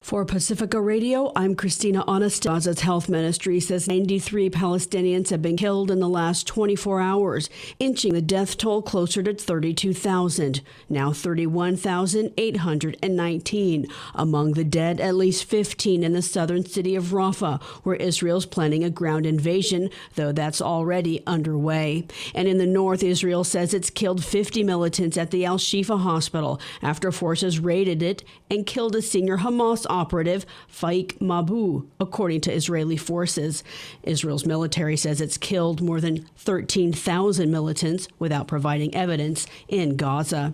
For Pacifica Radio, I'm Christina Honest. Gaza's health ministry says 93 Palestinians have been killed in the last 24 hours, inching the death toll closer to 32,000, now 31,819. Among the dead, at least 15 in the southern city of Rafah, where Israel's planning a ground invasion, though that's already underway. And in the north, Israel says it's killed 50 militants at the Al-Shifa hospital after forces raided it and killed a senior Hamas operative, Faik Mabu, according to Israeli forces. Israel's military says it's killed more than 13,000 militants without providing evidence in Gaza.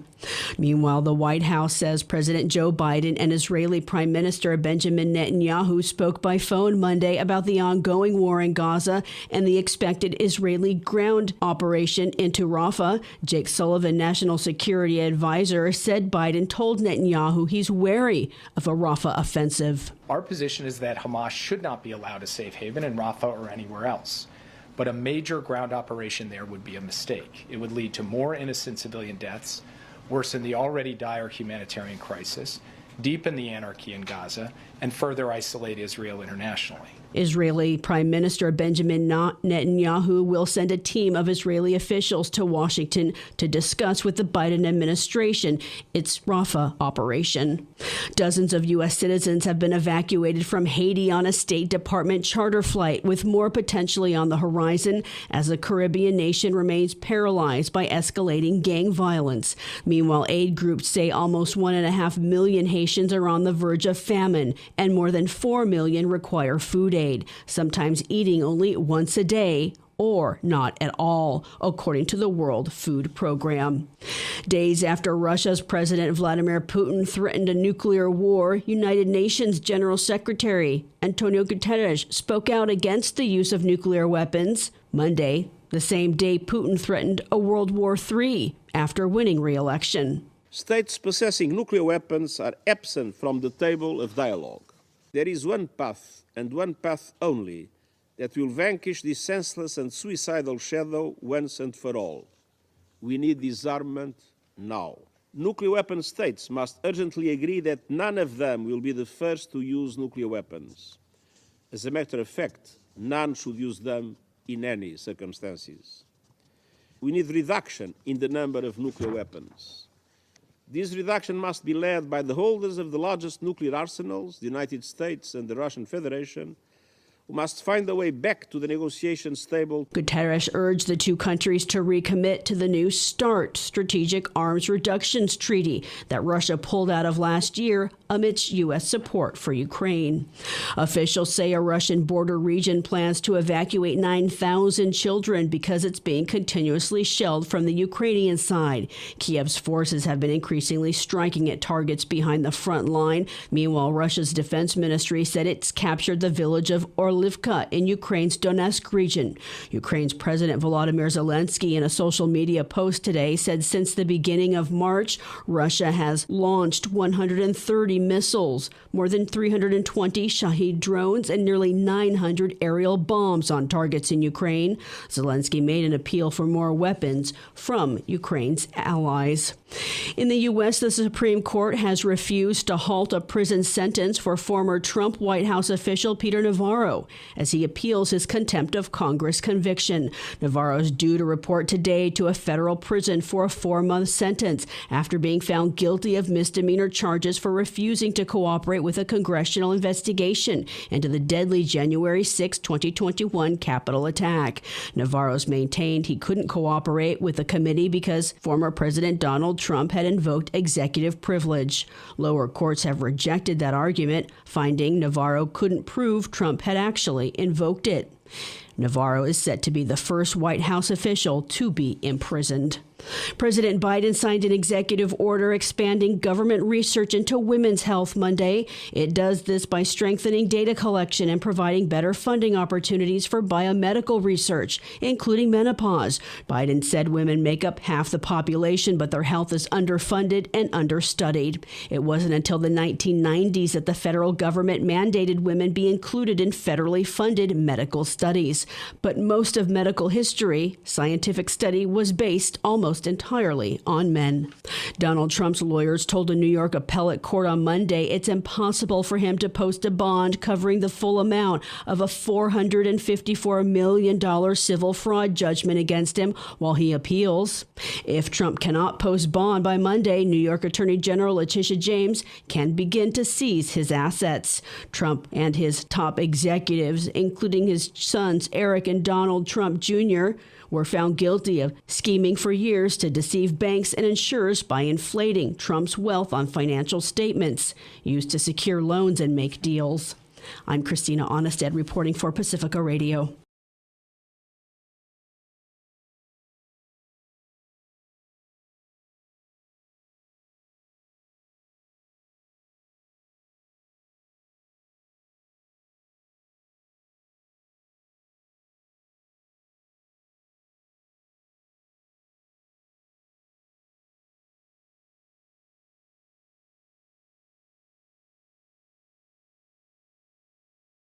Meanwhile, the White House says President Joe Biden and Israeli Prime Minister Benjamin Netanyahu spoke by phone Monday about the ongoing war in Gaza and the expected Israeli ground operation into Rafah. Jake Sullivan, National Security Advisor, said Biden told Netanyahu he's wary of a Rafah offensive. Our position is that Hamas should not be allowed a safe haven in Rafah or anywhere else. But a major ground operation there would be a mistake. It would lead to more innocent civilian deaths, worsen the already dire humanitarian crisis, deepen the anarchy in Gaza, and further isolate Israel internationally. Israeli Prime Minister Benjamin Netanyahu will send a team of Israeli officials to Washington to discuss with the Biden administration its Rafah operation. Dozens of U.S. citizens have been evacuated from Haiti on a State Department charter flight, with more potentially on the horizon as the Caribbean nation remains paralyzed by escalating gang violence. Meanwhile, aid groups say almost 1.5 million Haitians are on the verge of famine, and more than 4 million require food aid, sometimes eating only once a day or not at all, according to the World Food Program. Days after Russia's President Vladimir Putin threatened a nuclear war, United Nations General Secretary Antonio Guterres spoke out against the use of nuclear weapons Monday, the same day Putin threatened a World War III after winning re-election. States possessing nuclear weapons are absent from the table of dialogue. There is one path, and one path only, that will vanquish this senseless and suicidal shadow once and for all. We need disarmament now. Nuclear weapon states must urgently agree that none of them will be the first to use nuclear weapons. As a matter of fact, none should use them in any circumstances. We need reduction in the number of nuclear weapons. This reduction must be led by the holders of the largest nuclear arsenals, the United States and the Russian Federation, who must find a way back to the negotiations table. Guterres urged the two countries to recommit to the new START strategic arms reductions treaty that Russia pulled out of last year amidst U.S. support for Ukraine. Officials say a Russian border region plans to evacuate 9,000 children because it's being continuously shelled from the Ukrainian side. Kiev's forces have been increasingly striking at targets behind the front line. Meanwhile, Russia's defense ministry said it's captured the village of Orlivka in Ukraine's Donetsk region. Ukraine's President Volodymyr Zelensky, in a social media post today, said since the beginning of March, Russia has launched 130 missiles, more than 320 Shahid drones, and nearly 900 aerial bombs on targets in Ukraine. Zelensky made an appeal for more weapons from Ukraine's allies. In the U.S., the Supreme Court has refused to halt a prison sentence for former Trump White House official Peter Navarro as he appeals his contempt of Congress conviction. Navarro is due to report today to a federal prison for a 4-month sentence after being found guilty of misdemeanor charges for refusing to cooperate with a congressional investigation into the deadly January 6, 2021 Capitol attack. Navarro's maintained he couldn't cooperate with the committee because former President Donald Trump had invoked executive privilege. Lower courts have rejected that argument, finding Navarro couldn't prove Trump had actually invoked it. Navarro is set to be the first White House official to be imprisoned. President Biden signed an executive order expanding government research into women's health Monday. It does this by strengthening data collection and providing better funding opportunities for biomedical research, including menopause. Biden said women make up half the population, but their health is underfunded and understudied. It wasn't until the 1990s that the federal government mandated women be included in federally funded medical studies. But most of medical history, scientific study, was based almost almost entirely on men. Donald Trump's lawyers told a New York appellate court on Monday it's impossible for him to post a bond covering the full amount of a $454 million civil fraud judgment against him while he appeals. If Trump cannot post bond by Monday, New York Attorney General Letitia James can begin to seize his assets. Trump and his top executives, including his sons Eric and Donald Trump Jr., were found guilty of scheming for years to deceive banks and insurers by inflating Trump's wealth on financial statements used to secure loans and make deals. I'm Christina Onnested reporting for Pacifica Radio.